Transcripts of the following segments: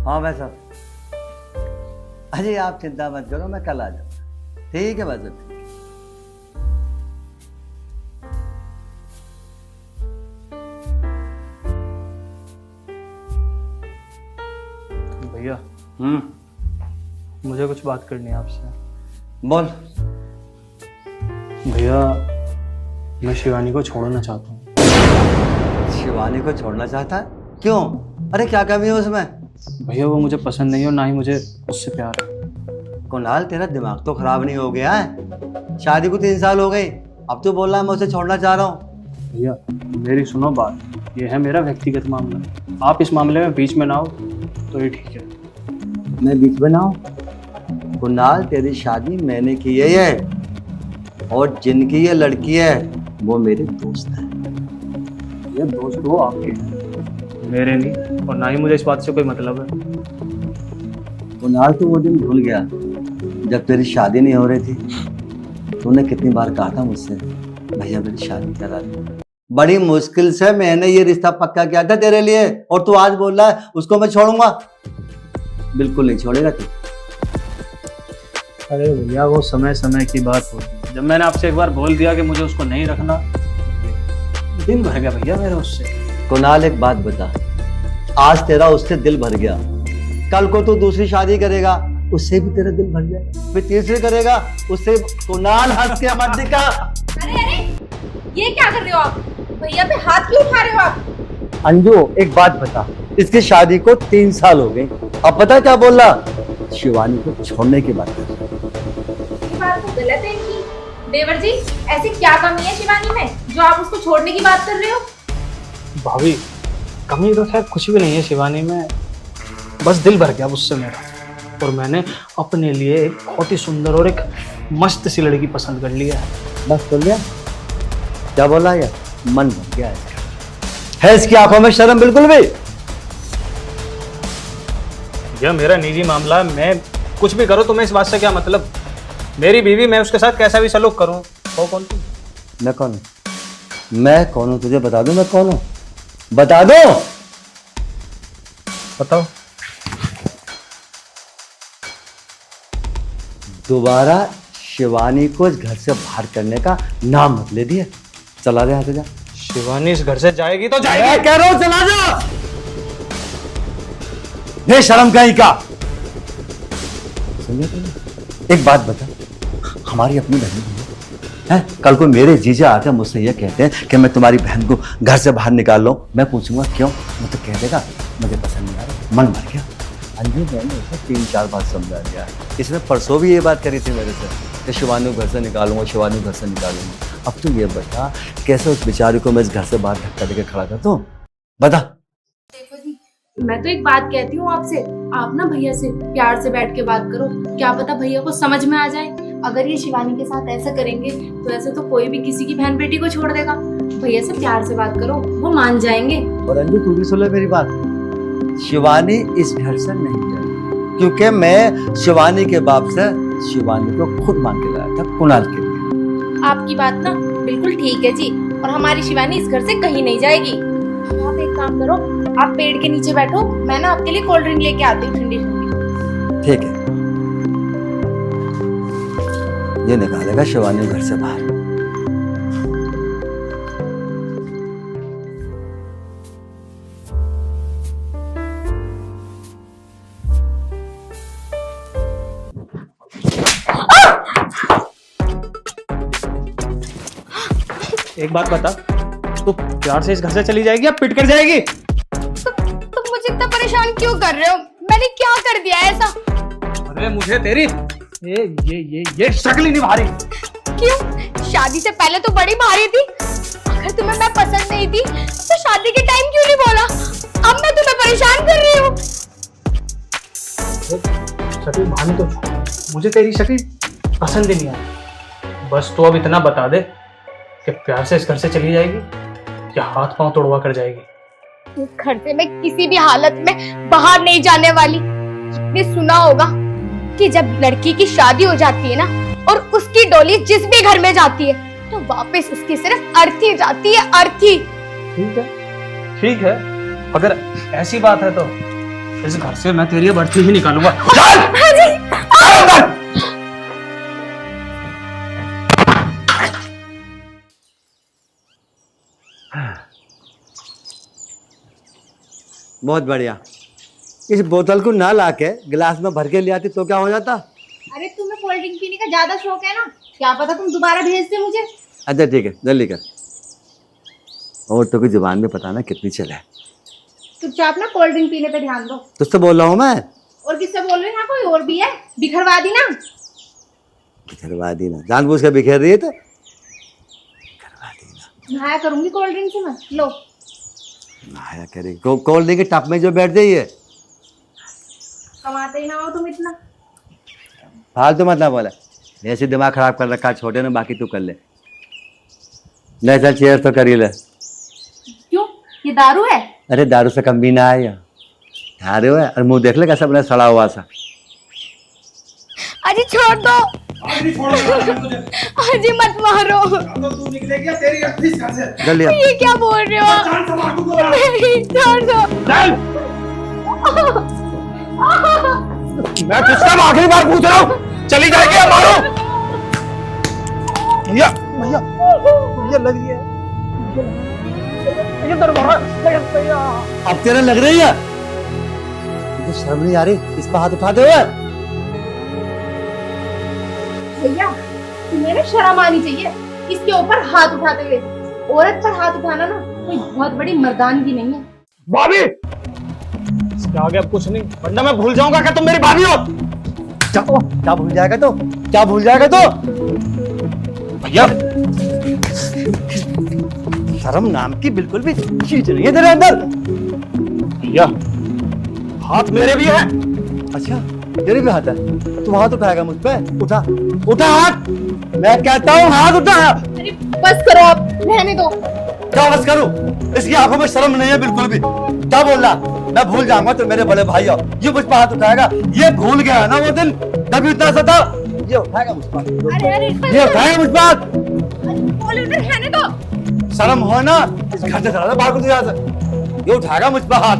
हाँ मैं सब। अरे आप चिंता मत करो, मैं कल आ जाऊंगा। ठीक है बस। भैया मुझे कुछ बात करनी है आपसे। बोल। भैया मैं शिवानी को छोड़ना चाहता हूँ। शिवानी को छोड़ना चाहता है? क्यों? अरे क्या कमी है उसमें? भैया वो मुझे पसंद नहीं है और ना ही मुझे उससे प्यार है। कुणाल तेरा दिमाग तो खराब नहीं हो गया है? शादी को 3 साल हो गए, अब तू बोल रहा है मैं उसे छोड़ना चाह रहा हूँ। भैया मेरी सुनो बात, ये है मेरा व्यक्तिगत मामला, आप इस मामले में बीच में ना हो तो ये ठीक है। मैं बीच में ना हूँ? कुणाल तेरी शादी मैंने की है ये, और जिनकी ये लड़की है वो मेरे दोस्त है। ये दोस्त वो आपके हैं, मेरे नहीं, और ना ही मुझे इस बात से कोई मतलब है। कुणाल तू वो दिन भूल गया जब तेरी शादी नहीं हो रही थी? तूने कितनी बार कहा था मुझसे भैया मेरी शादी करा दे। बड़ी मुश्किल से मैंने ये रिश्ता पक्का किया था तेरे लिए, और तू आज बोल रहा है उसको मैं छोड़ूंगा। बिल्कुल नहीं छोड़ेगा तू। अरे भैया वो समय समय की बात होती है, जब मैंने आपसे एक बार बोल दिया कि मुझे उसको नहीं रखना, दिल भर गया भैया मेरा उससे। कुणाल एक बात बता, आज तेरा उससे दिल भर गया, कल को तू दूसरी शादी करेगा उससे भी तेरा दिल भर जाएगा, फिर तीसरी करेगा उससे। कुणाल हंस के मत दिखा। अरे अरे ये क्या कर रहे हो आप? भैया पे हाथ क्यों उठा रहे हो आप? अंजू एक बात बता, इसकी शादी को 3 साल हो गए, अब पता है क्या बोल रहा? शिवानी को छोड़ने की बात कर रहा। ये बात तो गलत है इनकी। देवर जी ऐसी क्या कमी है शिवानी में जो आप उसको छोड़ने की बात कर रहे हो? भाभी कमी तो खैर कुछ भी नहीं है शिवानी में, बस दिल भर गया उससे मेरा, और मैंने अपने लिए एक बहुत ही सुंदर और एक मस्त सी लड़की पसंद कर लिया है। बस सुन लिया क्या बोला? यार मन भर गया इसका। है इसकी आंखों में शर्म बिल्कुल भी? यह मेरा निजी मामला है, मैं कुछ भी करूँ तुम्हें इस बात से क्या मतलब? मेरी बीवी, मैं उसके साथ कैसा भी सलूक करूँ। वो कौन थी? मैं कौन हूँ? मैं कौन हूँ तुझे बता दूं मैं कौन हूँ? बता दो। बताओ। दोबारा शिवानी को इस घर से बाहर करने का नाम मत ले दिया। चला जा, जा। शिवानी इस घर से जाएगी तो मैं जाएगी। कह रहा हूं चला जा। बेशरम कहीं का। समझे तुमने? एक बात बता, हमारी अपनी बहन है, कल को मेरे जीजा आकर मुझसे ये कहते हैं कि मैं तुम्हारी बहन को घर से बाहर निकाल लूं, मैं पूछूंगा क्यों? वो तो कह देगा मुझे पसंद नहीं आ रहा, मन भर गया। अंजू मैंने उसे 3-4 बार समझा दिया। इसने परसों भी ये बात करी थी मेरे से कि शिवानी को घर से निकालूंगा, शिवानी को घर से निकालूंगा। अब तू ये बता कैसे उस बेचारी को मैं इस घर से बाहर धक्का देकर खड़ा करता हूँ? बता। देखो जी मैं तो एक बात कहती हूँ आपसे, आप ना भैया से प्यार से बैठ के बात करो, क्या पता भैया को समझ में आ जाए। अगर ये शिवानी के साथ ऐसा करेंगे तो ऐसे तो कोई भी किसी की बहन बेटी को छोड़ देगा। भैया से प्यार से बात करो, वो मान जाएंगे। और अंजू तू भी सुन ले मेरी बात, शिवानी इस घर से नहीं जाएगी, क्योंकि मैं शिवानी के बाप से शिवानी को खुद मांग के लाया था कुणाल के लिए। आपकी बात ना बिल्कुल ठीक है जी, और हमारी शिवानी इस घर से कहीं नहीं जाएगी। आप एक काम करो, आप पेड़ के नीचे बैठो, मैं ना आपके लिए कोल्ड ड्रिंक लेके आती हूँ ठंडी ठंडी। ठीक है, ये निकालेगा शिवानी घर से बाहर। एक बात बता, तू प्यार से इस घर से चली जाएगी या पिट कर जाएगी? तुम मुझे इतना परेशान क्यों कर रहे हो? मैंने क्या कर दिया ऐसा? अरे मुझे तेरी ये शक्ल ही नहीं भारी। क्यों? शादी से पहले तो बड़ी भारी थी। अगर तुम्हें मैं पसंद नहीं थी तो शादी के टाइम क्यों नहीं बोला? अब मैं तुम्हें परेशान कर रही हूँ। शक्ल भारी तो छोड़, मुझे तेरी शक्ल पसंद ही नहीं आई। बस तू अब इतना बता दे कि प्यार से इस घर से चली जाएगी या हाथ पांव तोड़वा कर जाएगी। इस घर से मैं किसी भी हालत में बाहर नहीं जाने वाली। आपने सुना होगा कि जब लड़की की शादी हो जाती है ना और उसकी डोली जिस भी घर में जाती है तो वापस उसकी सिर्फ अर्थी जाती है, अर्थी। ठीक है, अगर ऐसी बात है तो इस घर से मैं तेरी बर्ती ही निकालूंगा। बहुत बढ़िया। इस बोतल को ना लाके गिलास में भर के ले आती तो क्या हो जाता? अरे तुम्हें कोल्ड ड्रिंक पीने का ज्यादा शौक है ना, क्या पता तुम दोबारा भेज दे मुझे। अच्छा ठीक है, जल्दी कर। और तो कोई जुबान में पता ना कितनी चले। चुपचाप ना कोल्ड ड्रिंक पीने पे ध्यान दो। तुझसे बोल रहा हूँ मैं। और किससे बोल रहे हो? यहाँ कोई और भी है, बिखरवा दी ना। बिखरवा दी ना, जानबूझ के बिखेर रही है तो बिखरवा दी ना। नहाया करूंगी कोल्ड ड्रिंक से मैं। लो। नहाया करेगी कोल्ड ड्रिंक के टप में जो बैठ जाइए। कमाते ही ना हो तुम इतना। फालतू मत ना बोला, ऐसे दिमाग खराब कर रखा छोटे ने, बाकी तू कर ले। नहीं चल चेयर तो कर ही ले। क्यों, ये दारू है? अरे दारू से कम भी ना है यार, दारू है। और मुंह देख ले कैसा बना सड़ा हुआ सा। अजी छोड़ दो। अजी मत मारो। तू निकलेगी तेरी अर्थी से। जल्दी ये क्या बोल रहे हो? नहीं, छोड़ दो। मैं तुझसे आखिरी बार पूछ रहा हूँ, चली जाएगी या मारो? भैया भैया भैया लग रही है, ये दरबार भैया। अब तेरे लग रही है? मुझे शर्म नहीं आ रही इस पर हाथ उठाते हुए? भैया तुम्हें ना शर्म आनी चाहिए इसके ऊपर हाथ उठाते हुए। औरत पर हाथ उठाना ना कोई बहुत बड़ी मर्दानगी नहीं है। भाभी इसके आगे अब कुछ नहीं, वरना मैं भूल जाऊंगा कि तुम मेरी भाभी हो। क्या भूल जाएगा तो? क्या भूल जाएगा तो? भैया शर्म नाम की बिल्कुल भी चीज नहीं है तेरे अंदर। भैया हाथ मेरे भी है। अच्छा तेरे भी हाथ है? तू हाथ उठाएगा मुझ पे? उठा उठा हाथ, मैं कहता हूँ हाथ उठा। अरे बस करो, आप रहने दो। क्या बस करूं? इसकी आंखों में शर्म नहीं है बिल्कुल भी। क्या बोल रहा? मैं भूल जाऊंगा तो मेरे बड़े भाई हो, ये मुझ पर हाथ उठाएगा। ये भूल गया ना वो दिन, तभी इतना सता। ये उठाएगा मुझ पर, अरे अरे ये उठाएगा मुझ पर। बोले उधर रहने दो। शर्म हो ना, इस घर से चला बाहर को, यहाँ से। ये उठाएगा मुझ पर हाथ।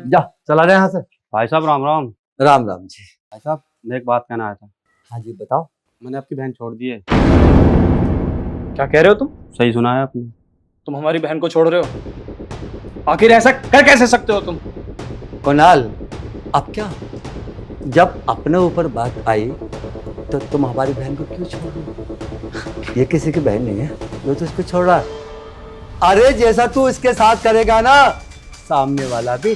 जा चला जाए यहाँ से। भाई साहब राम राम। राम राम जी। भाई साहब मैं एक बात कहना आया था। हाँ जी बताओ। मैंने आपकी बहन छोड़ दी है। क्या कह रहे हो तुम? सही सुना है आपने। तुम हमारी बहन को छोड़ रहे हो? आखिर ऐसा कर कैसे सकते हो तुम? कुणाल अब क्या, जब अपने ऊपर बात आई तो तुम हमारी बहन को क्यों छोड़ रहे हो? ये किसी की बहन नहीं है जो तो इसको छोड़ रहा है। अरे जैसा तू इसके साथ करेगा ना, सामने वाला भी।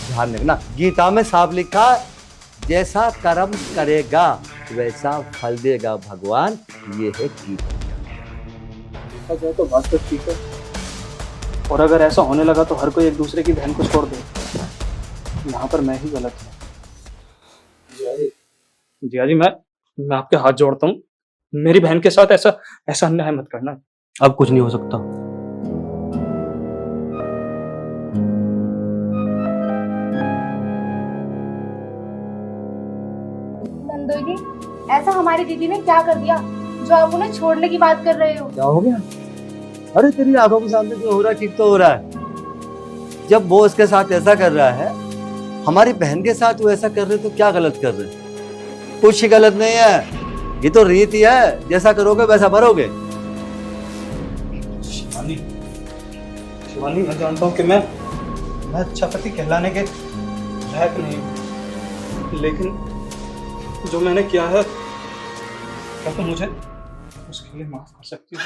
ध्यान रखना, गीता में साफ लिखा है, जैसा कर्म करेगा वैसा फल देगा भगवान। ये है गीता। तो बात तो ठीक है, और अगर ऐसा होने लगा तो हर कोई एक दूसरे की बहन को छोड़ दे। यहाँ पर मैं ही गलत हूँ। जिया जी मैं आपके हाथ जोड़ता हूँ, मेरी बहन के साथ ऐसा अन्याय मत करना। अब कुछ नहीं हो सकता। नंदोई जी, ऐसा हमारी दीदी ने क्या कर दिया जो आप उन्हें छोड़ने की बात कर रहे हो? क्या हो गया? अरे तेरी आंखों के सामने जो हो रहा है ठीक तो हो रहा है। जब वो उसके साथ ऐसा कर रहा है, हमारी बहन के साथ वो ऐसा कर रहे तो क्या गलत कर रहे? कुछ ही गलत नहीं है, ये तो रीति है, जैसा करोगे वैसा भरोगे। शिवानी, शिवानी मैं जानता हूँ कि मैं अच्छा पति कहलाने के लायक नहीं, लेकिन जो मैंने किया है क्या तुम मुझे उसके लिए माफ कर सकती हो?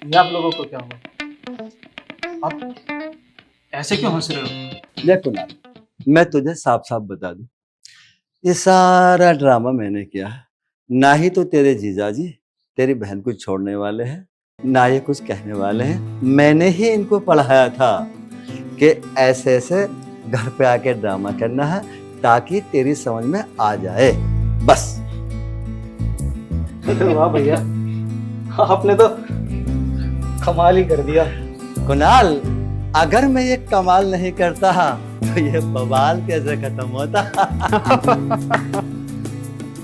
ये आप लोगों को क्या हुआ? आप ऐसे क्यों हंस रहे हो? देख कुणाल, मैं तुझे साफ साफ बता दूं, ये सारा ड्रामा मैंने किया है। ना ही तो तेरे जीजाजी तेरी बहन को छोड़ने वाले हैं, ना ये कुछ कहने वाले हैं। मैंने ही इनको पढ़ाया था कि ऐसे ऐसे घर पे आके ड्रामा करना है ताकि तेरी समझ में आ जाए, बस। वाह भैया, आपने तो कमाल ही कर दिया। कुणाल अगर मैं ये कमाल नहीं करता तो ये बवाल कैसे खत्म होता।